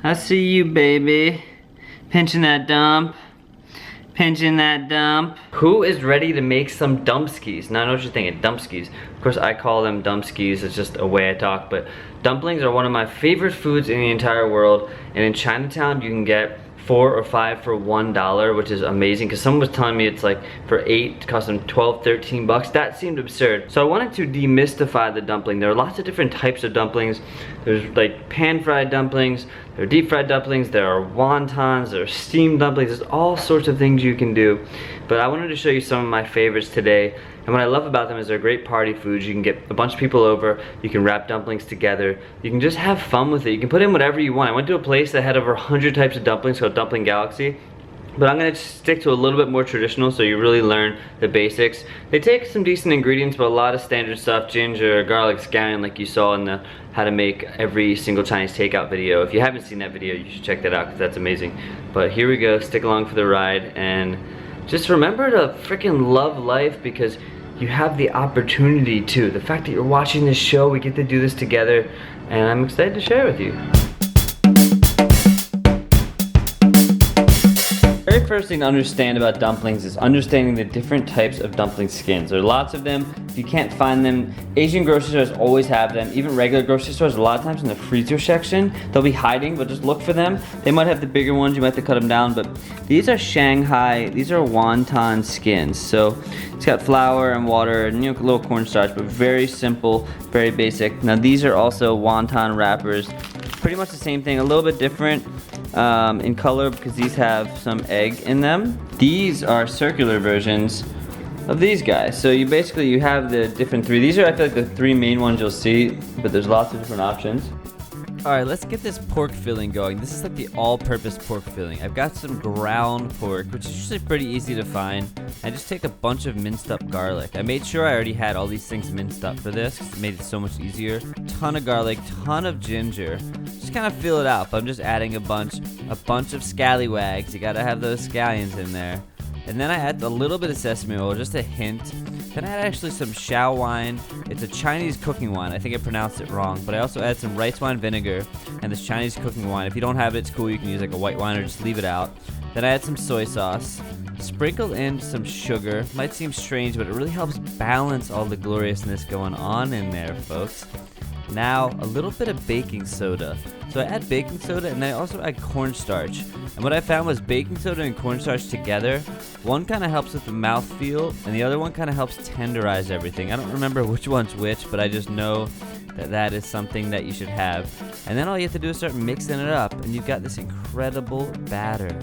I see you, baby. Pinching that dump. Pinching that dump. Who is ready to make some dumpskis? Now I know what you're thinking, dumpskis. Of course I call them dumpskis, it's just a way I talk, but dumplings are one of my favorite foods in the entire world, and in Chinatown you can get 4 or 5 for $1, which is amazing, because someone was telling me it's like for 8, it costs them 12, 13 bucks. That seemed absurd. So I wanted to demystify the dumpling. There are lots of different types of dumplings. There's like pan-fried dumplings, there are deep-fried dumplings, there are wontons, there are steamed dumplings. There's all sorts of things you can do. But I wanted to show you some of my favorites today. And what I love about them is they're great party foods. You can get a bunch of people over, you can wrap dumplings together, you can just have fun with it. You can put in whatever you want. I went to a place that had over 100 types of dumplings called Dumpling Galaxy. But I'm gonna stick to a little bit more traditional so you really learn the basics. They take some decent ingredients, but a lot of standard stuff, ginger, garlic, scallion, like you saw in the how to make every single Chinese takeout video. If you haven't seen that video, you should check that out because that's amazing. But here we go, stick along for the ride, and just remember to freaking love life because you have the opportunity to. The fact that you're watching this show, we get to do this together, and I'm excited to share it with you. The very first thing to understand about dumplings is understanding the different types of dumpling skins. There are lots of them. If you can't find them, Asian grocery stores always have them. Even regular grocery stores, a lot of times in the freezer section, they'll be hiding, but just look for them. They might have the bigger ones, you might have to cut them down, but these are Shanghai, these are wonton skins. So it's got flour and water and a little cornstarch, but very simple, very basic. Now these are also wonton wrappers. Pretty much the same thing, a little bit different in color because these have some egg in them. These are circular versions of these guys. So you have the different 3. These are, I feel like, the 3 main ones you'll see, but there's lots of different options. Alright, let's get this pork filling going. This is like the all-purpose pork filling. I've got some ground pork, which is usually pretty easy to find. I just take a bunch of minced up garlic. I made sure I already had all these things minced up for this, 'cause it made it so much easier. Ton of garlic, ton of ginger. Just kind of fill it out. I'm just adding a bunch of scallywags. You gotta have those scallions in there. And then I add a little bit of sesame oil, just a hint. Then I add actually some Shao wine. It's a Chinese cooking wine. I think I pronounced it wrong. But I also add some rice wine vinegar and this Chinese cooking wine. If you don't have it, it's cool. You can use like a white wine or just leave it out. Then I add some soy sauce. Sprinkle in some sugar. Might seem strange, but it really helps balance all the gloriousness going on in there, folks. Now, a little bit of baking soda. So I add baking soda and I also add cornstarch. And what I found was baking soda and cornstarch together, one kind of helps with the mouthfeel and the other one kind of helps tenderize everything. I don't remember which one's which, but I just know that that is something that you should have. And then all you have to do is start mixing it up and you've got this incredible batter.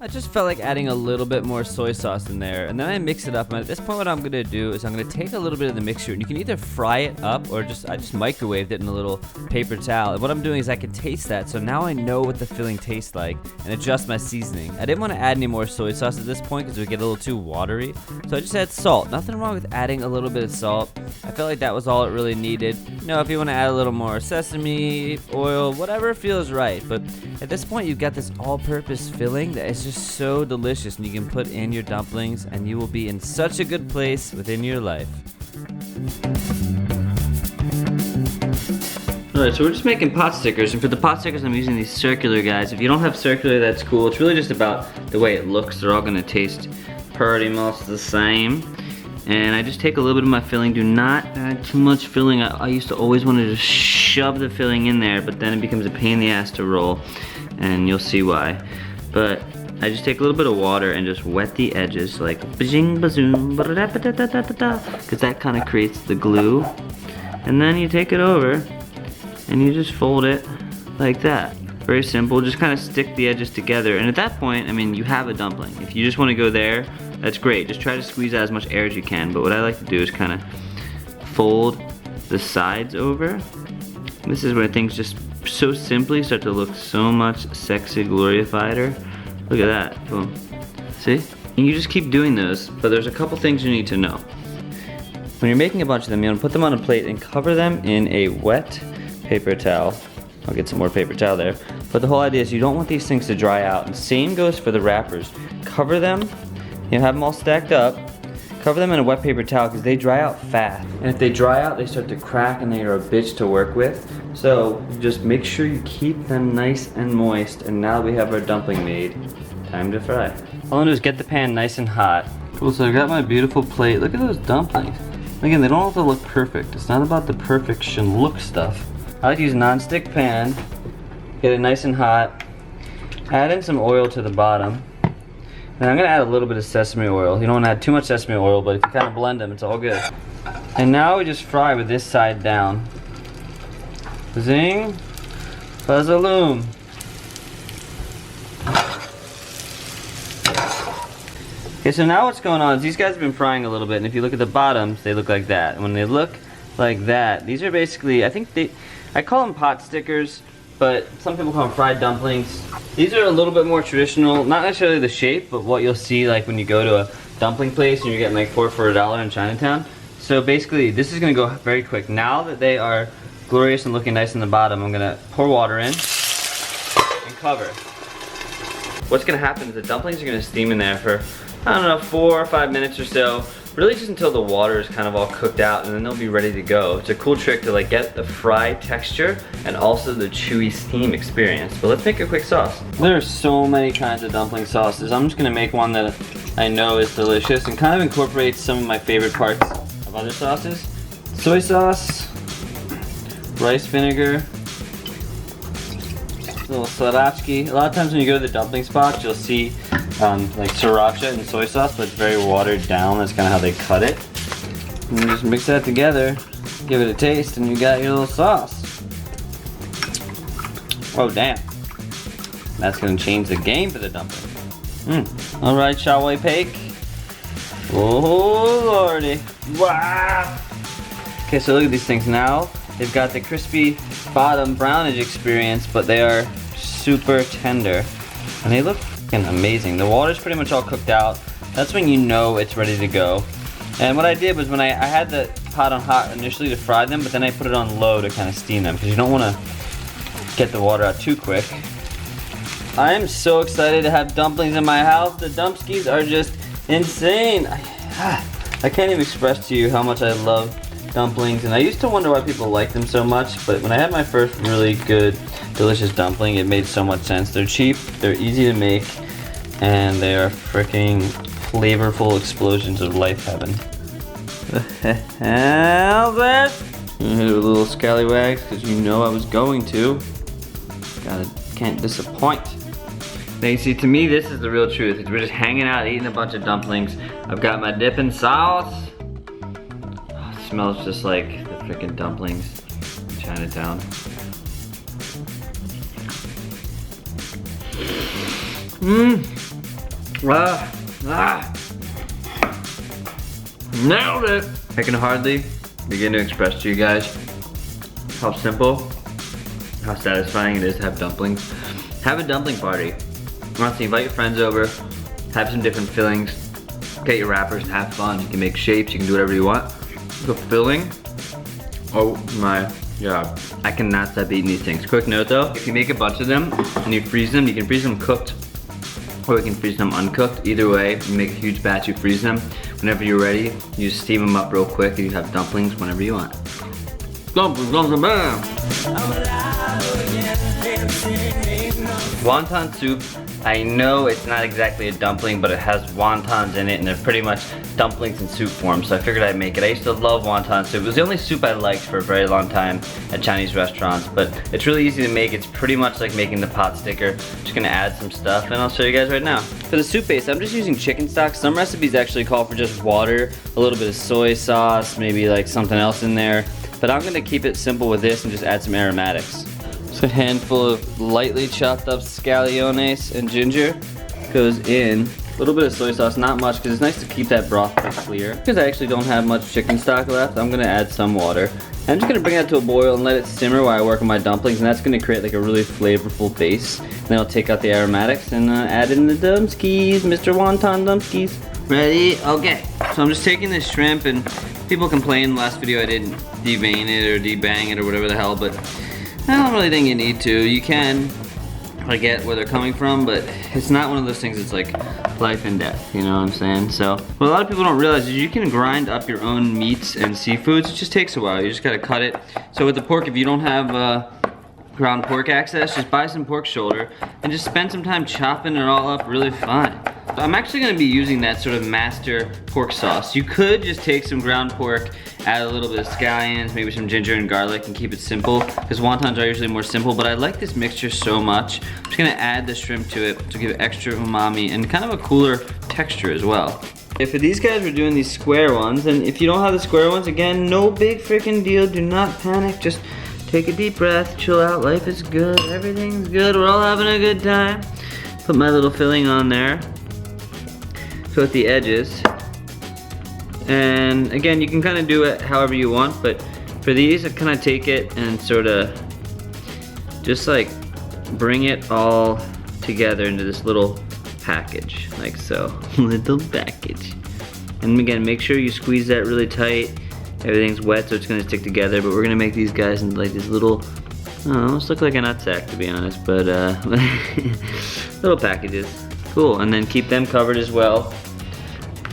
I just felt like adding a little bit more soy sauce in there, and then I mix it up. And at this point, what I'm gonna do is I'm gonna take a little bit of the mixture, and you can either fry it up or I just microwaved it in a little paper towel. And what I'm doing is I can taste that, so now I know what the filling tastes like and adjust my seasoning. I didn't want to add any more soy sauce at this point because it would get a little too watery, so I just add salt. Nothing wrong with adding a little bit of salt. I felt like that was all it really needed. You know, if you want to add a little more sesame oil, whatever feels right. But at this point, you've got this all-purpose filling that is just so delicious, and you can put in your dumplings and you will be in such a good place within your life. Alright, so we're just making pot stickers, and for the pot stickers I'm using these circular guys. If you don't have circular, that's cool. It's really just about the way it looks. They're all gonna taste pretty much the same. And I just take a little bit of my filling. Do not add too much filling. I used to always want to just shove the filling in there, but then it becomes a pain in the ass to roll, and you'll see why. But I just take a little bit of water and just wet the edges like ba-zing ba-zoom because that kind of creates the glue. And then you take it over and you just fold it like that. Very simple, just kind of stick the edges together. And at that point, I mean, you have a dumpling. If you just want to go there, that's great. Just try to squeeze out as much air as you can. But what I like to do is kind of fold the sides over. This is where things just so simply start to look so much sexy, glorifieder. Look at that, boom. See? And you just keep doing those, but there's a couple things you need to know. When you're making a bunch of them, you want to put them on a plate and cover them in a wet paper towel. I'll get some more paper towel there. But the whole idea is you don't want these things to dry out. And same goes for the wrappers. Cover them, have them all stacked up, cover them in a wet paper towel because they dry out fast. And if they dry out, they start to crack and they are a bitch to work with. So just make sure you keep them nice and moist. And now we have our dumpling made. Time to fry. All I'm gonna do is get the pan nice and hot. Cool, so I've got my beautiful plate. Look at those dumplings. Again, they don't have to look perfect. It's not about the perfection look stuff. I like to use a non-stick pan. Get it nice and hot. Add in some oil to the bottom. And I'm gonna add a little bit of sesame oil. You don't wanna add too much sesame oil, but if you kind of blend them, it's all good. And now we just fry with this side down. Zing, buzzaloom. Okay, so now what's going on is these guys have been frying a little bit, and if you look at the bottoms, they look like that. And when they look like that, these are basically, I call them pot stickers, but some people call them fried dumplings. These are a little bit more traditional, not necessarily the shape, but what you'll see like when you go to a dumpling place and you're getting like 4 for $1 in Chinatown. So basically, this is gonna go very quick. Now that they are glorious and looking nice in the bottom, I'm gonna pour water in and cover. What's gonna happen is the dumplings are gonna steam in there for, I don't know, 4 or 5 minutes or so. Really just until the water is kind of all cooked out, and then they'll be ready to go. It's a cool trick to like get the fry texture and also the chewy steam experience. But let's make a quick sauce. There are so many kinds of dumpling sauces. I'm just gonna make one that I know is delicious and kind of incorporates some of my favorite parts of other sauces. Soy sauce, rice vinegar, a little sriracha. A lot of times when you go to the dumpling spots, you'll see like sriracha and soy sauce, but it's very watered down. That's kind of how they cut it. And you just mix that together, give it a taste, and you got your little sauce. Oh damn. That's gonna change the game for the dumpling. Alright, shall we bake? Oh lordy. Wow. Okay, so look at these things now. They've got the crispy bottom brownage experience, but they are super tender. And they look amazing. The water's pretty much all cooked out. That's when you know it's ready to go. And what I did was when I had the pot on hot initially to fry them, but then I put it on low to kind of steam them because you don't want to get the water out too quick. I am so excited to have dumplings in my house. The Dumpskis are just insane. I can't even express to you how much I love dumplings, and I used to wonder why people like them so much, but when I had my first really good delicious dumpling, it made so much sense. They're cheap, they're easy to make, and they are freaking flavorful explosions of life heaven. The hell that? You hit a little scallywags because you know I was going to. Can't disappoint. Now you see, to me this is the real truth. We're just hanging out eating a bunch of dumplings. I've got my dipping sauce. Smells just like the freaking dumplings in Chinatown. Nailed it! I can hardly begin to express to you guys how simple, how satisfying it is to have dumplings. Have a dumpling party. Honestly, invite your friends over, have some different fillings, get your wrappers and have fun. You can make shapes, you can do whatever you want. The filling, oh my god. I cannot stop eating these things. Quick note though, if you make a bunch of them and you freeze them, you can freeze them cooked or you can freeze them uncooked. Either way, you make a huge batch, you freeze them. Whenever you're ready, you just steam them up real quick and you have dumplings whenever you want. Dumplings, dumplings, bam! Wonton soup. I know it's not exactly a dumpling, but it has wontons in it, and they're pretty much dumplings in soup form, so I figured I'd make it. I used to love wonton soup. It was the only soup I liked for a very long time at Chinese restaurants, but it's really easy to make. It's pretty much like making the pot sticker. Just gonna add some stuff, and I'll show you guys right now. For the soup base, I'm just using chicken stock. Some recipes actually call for just water, a little bit of soy sauce, maybe like something else in there, but I'm gonna keep it simple with this and just add some aromatics. So a handful of lightly chopped up scallions and ginger goes in. A little bit of soy sauce, not much, because it's nice to keep that broth clear. Because I actually don't have much chicken stock left, I'm gonna add some water. I'm just gonna bring that to a boil and let it simmer while I work on my dumplings, and that's gonna create like a really flavorful base. Then I'll take out the aromatics and add in the Dumpskis, Mr. Wonton Dumpskis. Ready? Okay. So I'm just taking this shrimp, and people complained in the last video I didn't devein it or debang it or whatever the hell, but I don't really think you need to. You can I get where they're coming from, but it's not one of those things that's like life and death, you know what I'm saying? So, what a lot of people don't realize is you can grind up your own meats and seafoods. It just takes a while. You just gotta cut it. So with the pork, if you don't have ground pork access, just buy some pork shoulder and just spend some time chopping it all up really fine. So I'm actually gonna be using that sort of master pork sauce. You could just take some ground pork, add a little bit of scallions, maybe some ginger and garlic, and keep it simple, because wontons are usually more simple, but I like this mixture so much. I'm just gonna add the shrimp to it to give it extra umami and kind of a cooler texture as well. If for these guys, we're doing these square ones, and if you don't have the square ones, again, no big freaking deal, do not panic, just take a deep breath, chill out, life is good, everything's good, we're all having a good time. Put my little filling on there. Coat the edges. And again, you can kind of do it however you want, but for these, I kind of take it and sort of just like bring it all together into this little package, like so. Little package. And again, make sure you squeeze that really tight. Everything's wet, so it's gonna stick together, but we're gonna make these guys into like these little, almost look like a nutsack to be honest, but little packages. Cool, and then keep them covered as well.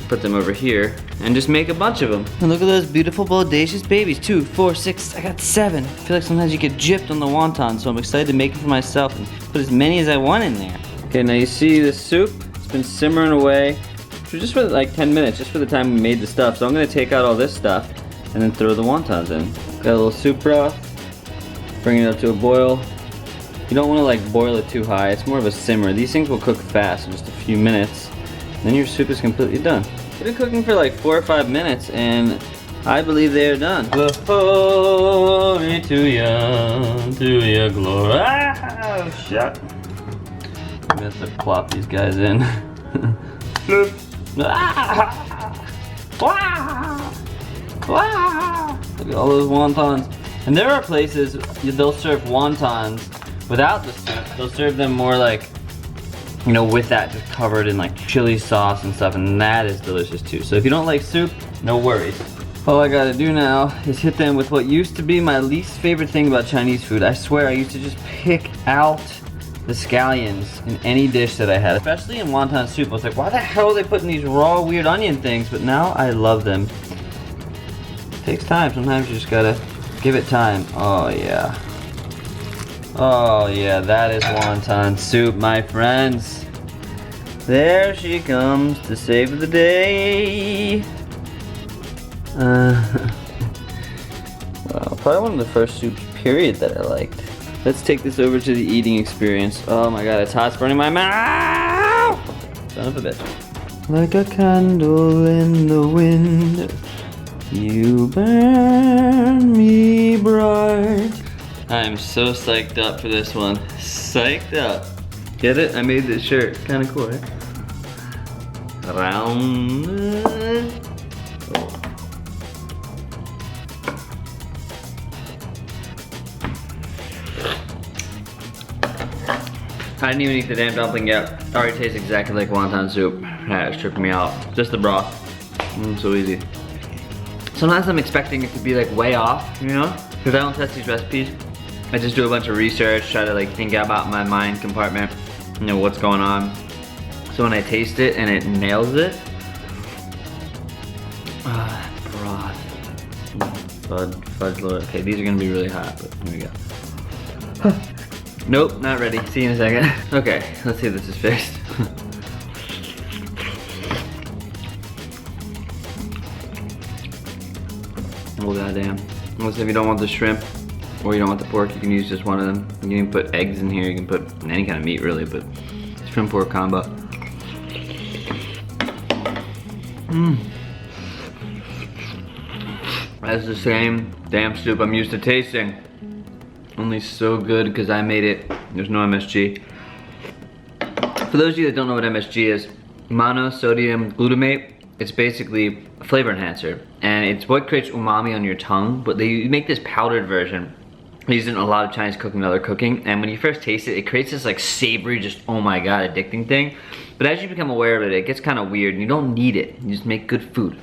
Put them over here, and just make a bunch of them. And look at those beautiful bodacious babies. 2, 4, 6, I got 7. I feel like sometimes you get gypped on the wonton, so I'm excited to make it for myself and put as many as I want in there. Okay, now you see the soup, it's been simmering away for just for like 10 minutes, just for the time we made the stuff. So I'm gonna take out all this stuff and then throw the wontons in. Got a little soup broth, bring it up to a boil. You don't wanna like boil it too high, it's more of a simmer. These things will cook fast in just a few minutes. Then your soup is completely done. It's been cooking for like 4 or 5 minutes, and I believe they are done. Glory to ya, glory. Ah, shit. I'm gonna have to plop these guys in. Look at all those wontons. And there are places they'll serve wontons without the soup. They'll serve them more like, you know, with that just covered in like chili sauce and stuff, and that is delicious too. So if you don't like soup, no worries. All I gotta do now is hit them with what used to be my least favorite thing about Chinese food. I swear I used to just pick out the scallions in any dish that I had, especially in wonton soup. I was like, why the hell are they putting these raw weird onion things? But now I love them. It takes time, sometimes you just gotta give it time. Oh yeah. Oh yeah, that is wonton soup, my friends. There she comes to save the day. Wow, probably one of the first soups, period, that I liked. Let's take this over to the eating experience. Oh my god, it's hot, it's burning my mouth! Son of a bitch. Like a candle in the wind, you burn me bright. I'm so psyched up for this one. Psyched up. Get it? I made this shirt. Kind of cool, right? Round. Oh. I didn't even eat the damn dumpling yet. It already tastes exactly like wonton soup. Yeah, it's tripping me out. Just the broth. So easy. Sometimes I'm expecting it to be like way off, you know? Because I don't test these recipes. I just do a bunch of research, try to like think about my mind compartment, you know, what's going on. So when I taste it and it nails it, broth. Fudge load. Okay, these are gonna be really hot, but here we go. Nope, not ready. See you in a second. Okay, let's see if this is fixed. Oh goddamn. Unless if you don't want the shrimp or you don't want the pork, you can use just one of them. You can put eggs in here, you can put any kind of meat really, but shrimp pork combo. That's the same damn soup I'm used to tasting. Only so good because I made it. There's no MSG. For those of you that don't know what MSG is, monosodium glutamate, it's basically a flavor enhancer. And it's what creates umami on your tongue, but they make this powdered version. They use it in a lot of Chinese cooking and other cooking. And when you first taste it, it creates this like savory, just oh my god, addicting thing. But as you become aware of it, it gets kind of weird and you don't need it. You just make good food.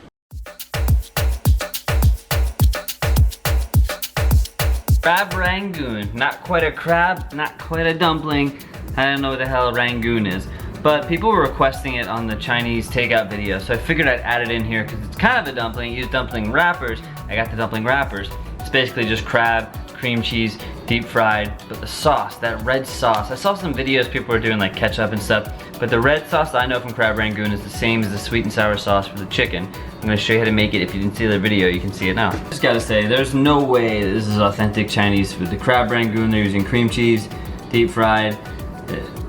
Crab Rangoon. Not quite a crab, not quite a dumpling, I don't know what the hell Rangoon is. But people were requesting it on the Chinese takeout video, so I figured I'd add it in here because it's kind of a dumpling. Use dumpling wrappers. I got the dumpling wrappers. It's basically just crab, cream cheese, deep fried, but the sauce, that red sauce. I saw some videos people were doing like ketchup and stuff, but the red sauce I know from Crab Rangoon is the same as the sweet and sour sauce for the chicken. I'm gonna show you how to make it. If you didn't see the video, you can see it now. Just gotta say, there's no way that this is authentic Chinese food. The Crab Rangoon, they're using cream cheese, deep fried.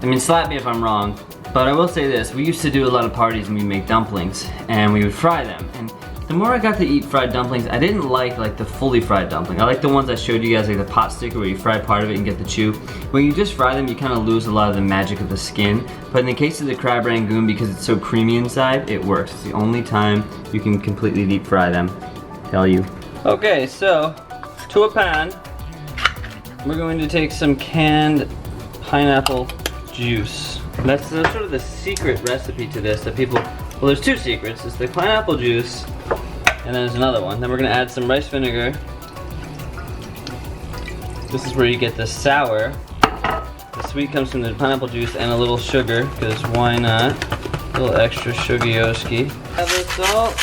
I mean, slap me if I'm wrong, but I will say this. We used to do a lot of parties and we'd make dumplings and we would fry them. And the more I got to eat fried dumplings, I didn't like the fully fried dumpling. I like the ones I showed you guys, like the pot sticker where you fry part of it and get the chew. When you just fry them, you kind of lose a lot of the magic of the skin. But in the case of the Crab Rangoon, because it's so creamy inside, it works. It's the only time you can completely deep fry them, tell you. Okay, so to a pan, we're going to take some canned pineapple juice. That's sort of the secret recipe to this that people, well, there's two secrets. It's the pineapple juice, and then there's another one. Then we're gonna add some rice vinegar. This is where you get the sour. The sweet comes from the pineapple juice and a little sugar, because why not? A little extra sugar-yoski. Add the salt.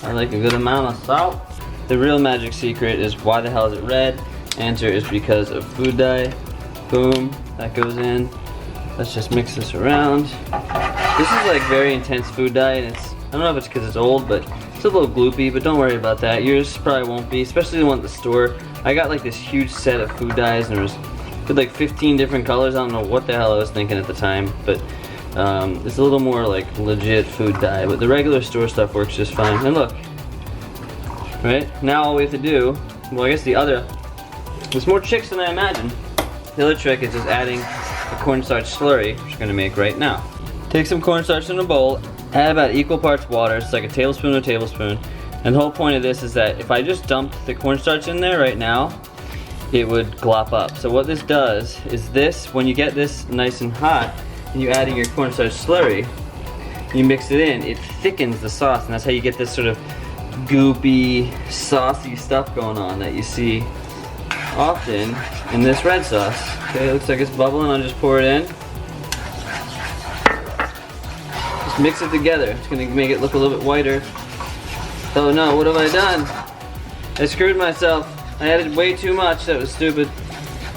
I like a good amount of salt. The real magic secret is why the hell is it red? Answer is because of food dye. Boom, that goes in. Let's just mix this around. This is like very intense food dye, and it's, I don't know if it's because it's old, but it's a little gloopy, but don't worry about that. Yours probably won't be, especially the one at the store. I got like this huge set of food dyes, and there was like 15 different colors. I don't know what the hell I was thinking at the time, but it's a little more like legit food dye, but the regular store stuff works just fine. And look, right? Now all we have to do, well, I guess there's more tricks than I imagined. The other trick is just adding the cornstarch slurry, which we're gonna make right now. Take some cornstarch in a bowl, add about equal parts water. It's like a tablespoon. And the whole point of this is that if I just dumped the cornstarch in there right now, it would glop up. So what this does is this, when you get this nice and hot, and you add in your cornstarch slurry, you mix it in, it thickens the sauce, and that's how you get this sort of goopy, saucy stuff going on that you see often in this red sauce. Okay, it looks like it's bubbling. I'll just pour it in. Just mix it together. It's gonna make it look a little bit whiter. Oh no, what have I done? I screwed myself. I added way too much. That was stupid.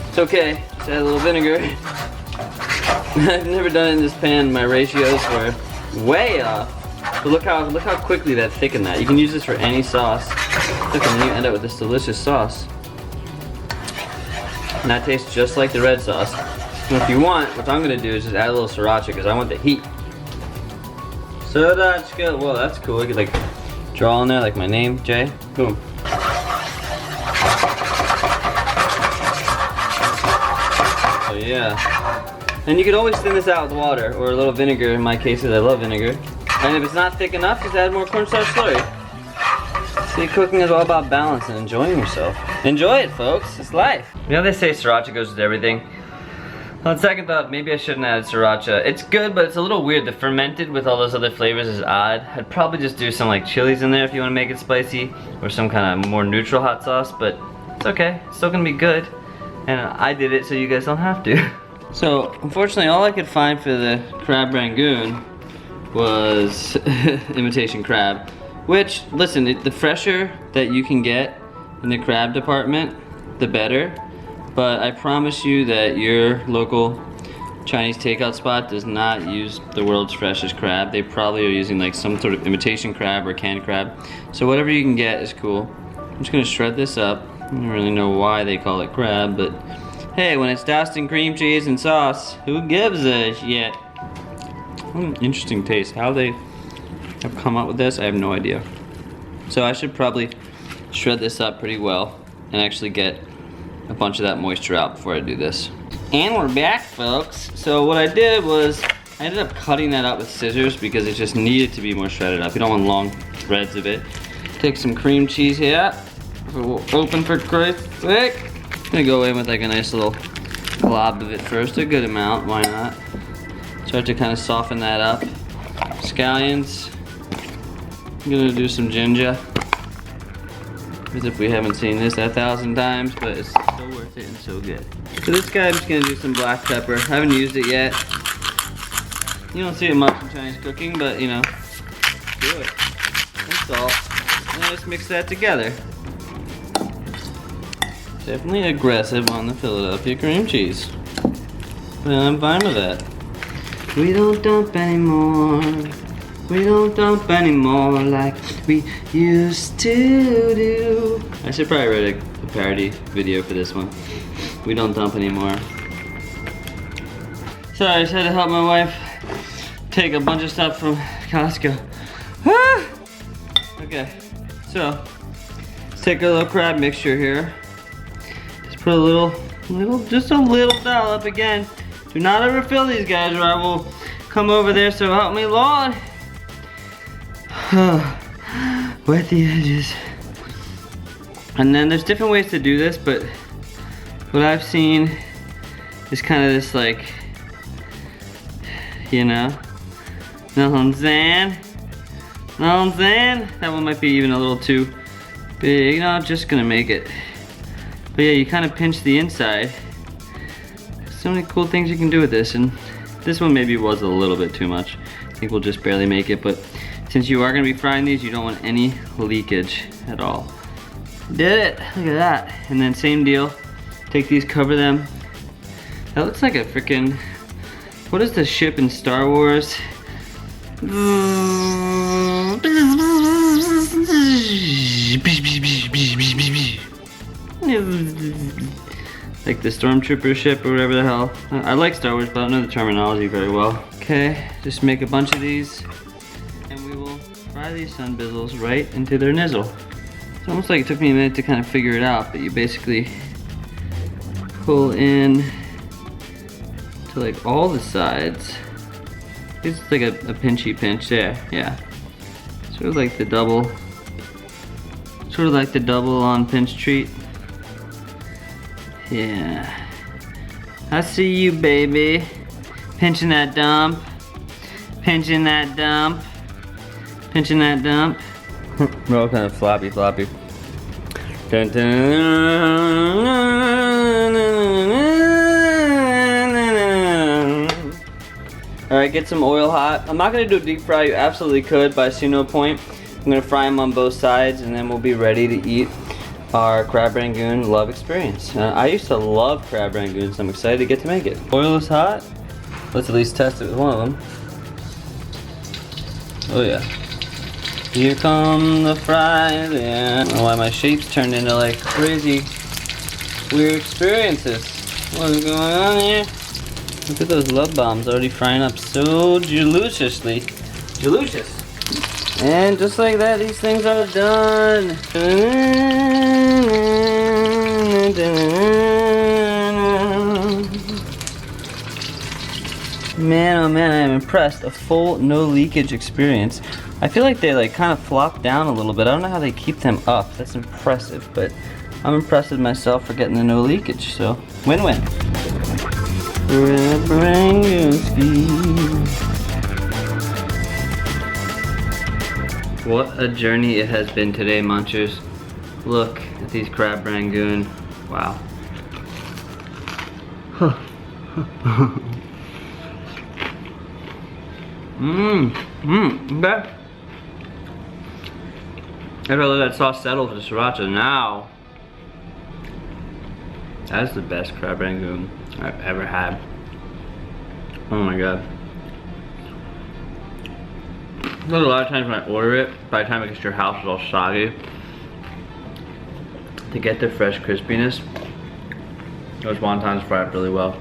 It's okay. Just add a little vinegar. I've never done it in this pan. My ratios were way off. But look how quickly that thickened that. You can use this for any sauce. Look, and then you end up with this delicious sauce. And that tastes just like the red sauce. And if you want, what I'm gonna do is just add a little sriracha because I want the heat. Sriracha, whoa, that's cool. I could like draw on there like my name, Jay. Boom. So yeah. And you could always thin this out with water or a little vinegar. In my case, I love vinegar. And if it's not thick enough, just add more cornstarch slurry. See, cooking is all about balance and enjoying yourself. Enjoy it, folks. It's life. You know they say sriracha goes with everything. On second thought, maybe I shouldn't add sriracha. It's good, but it's a little weird. The fermented with all those other flavors is odd. I'd probably just do some like chilies in there if you want to make it spicy, or some kind of more neutral hot sauce, but it's okay. It's still gonna be good. And I did it so you guys don't have to. So, unfortunately, all I could find for the Crab Rangoon was imitation crab. Which, listen, the fresher that you can get in the crab department, the better. But I promise you that your local Chinese takeout spot does not use the world's freshest crab. They probably are using like some sort of imitation crab or canned crab. So whatever you can get is cool. I'm just gonna shred this up. I don't really know why they call it crab, but hey, when it's doused in cream cheese and sauce, who gives a shit? What an interesting taste. How they have come up with this, I have no idea. So I should probably shred this up pretty well and actually get a bunch of that moisture out before I do this. And we're back, folks. So what I did was I ended up cutting that up with scissors because it just needed to be more shredded up. You don't want long threads of it. Take some cream cheese here. We'll open for Christ's sake. I'm gonna go in with like a nice little glob of it first, a good amount, why not? Start to kind of soften that up. Scallions. I'm gonna do some ginger. as if we haven't seen this 1,000 times, but it's so worth it and so good. So this guy, I'm just gonna do some black pepper. I haven't used it yet. You don't see it much in Chinese cooking, but you know, do it. And salt, and let's mix that together. Definitely aggressive on the Philadelphia cream cheese. But I'm fine with that. We don't dump anymore. We don't dump anymore like we used to do. I should probably write a parody video for this one. We don't dump anymore. Sorry, I just had to help my wife take a bunch of stuff from Costco. Ah! Okay, so let's take a little crab mixture here. Just put just a little dollop again. Do not overfill these guys or I will come over there, so help me Lord. Wet the edges. And then there's different ways to do this, but what I've seen is kind of this like, you know, know what I'm saying? Know what I'm saying? That one might be even a little too big. No, I'm just gonna make it. But yeah, you kind of pinch the inside. So many cool things you can do with this, and this one maybe was a little bit too much. I think we'll just barely make it, but since you are gonna be frying these, you don't want any leakage at all. Did it, look at that. And then same deal, take these, cover them. That looks like a freaking, what is the ship in Star Wars? Like the stormtrooper ship or whatever the hell. I like Star Wars, but I don't know the terminology very well. Okay, just make a bunch of these and we will fry these sun bizzles right into their nizzle. It's almost like it took me a minute to kind of figure it out, but you basically pull in to like all the sides. It's like a pinchy pinch there, yeah. Sort of like the double on pinch treat. Yeah. I see you, baby. Pinching that dump. Pinching that dump. Pinching that dump. We're all kind of floppy. Dun, dun. Alright, get some oil hot. I'm not going to do a deep fry. You absolutely could, but I see no point. I'm going to fry them on both sides and then we'll be ready to eat our crab rangoon love experience. I used to love crab rangoons, so I'm excited to get to make it. Oil is hot. Let's at least test it with one of them. Oh yeah. Here come the fries. Yeah. I don't know why my shapes turned into like crazy weird experiences. What's going on here? Look at those love bombs already frying up so deliciously. Delicious. And just like that, these things are done. Man, oh man, I am impressed. A full no leakage experience. I feel like they like kind of flop down a little bit. I don't know how they keep them up. That's impressive, but I'm impressed with myself for getting the no leakage. So win-win. What a journey it has been today, munchers. Look at these crab rangoon. Wow. Okay. After I let that sauce settle for the sriracha, now that's the best crab rangoon I've ever had. Oh my god. There's a lot of times when I order it, by the time it gets to your house, it's all soggy. To get the fresh crispiness, those wontons fry up really well.